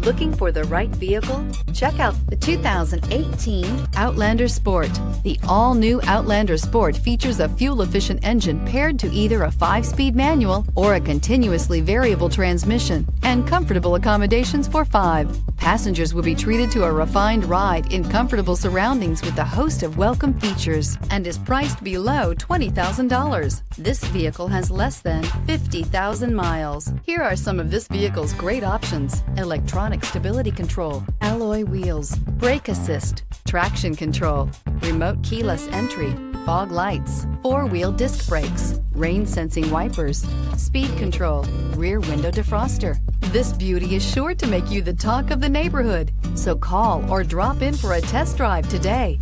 Looking for the right vehicle? Check out the 2018 Outlander Sport. The all-new Outlander Sport features a fuel-efficient engine paired to either a 5-speed manual or a continuously variable transmission, and comfortable accommodations for 5. Passengers will be treated to a refined ride in comfortable surroundings with a host of welcome features, and is priced below $20,000. This vehicle has less than 50,000 miles. Here are some of this vehicle's great options: electronic stability control, alloy wheels, brake assist, traction control, remote keyless entry, fog lights, 4-wheel disc brakes, rain sensing wipers, speed control, rear window defroster. This beauty is sure to make you the talk of the neighborhood. So call or drop in for a test drive today.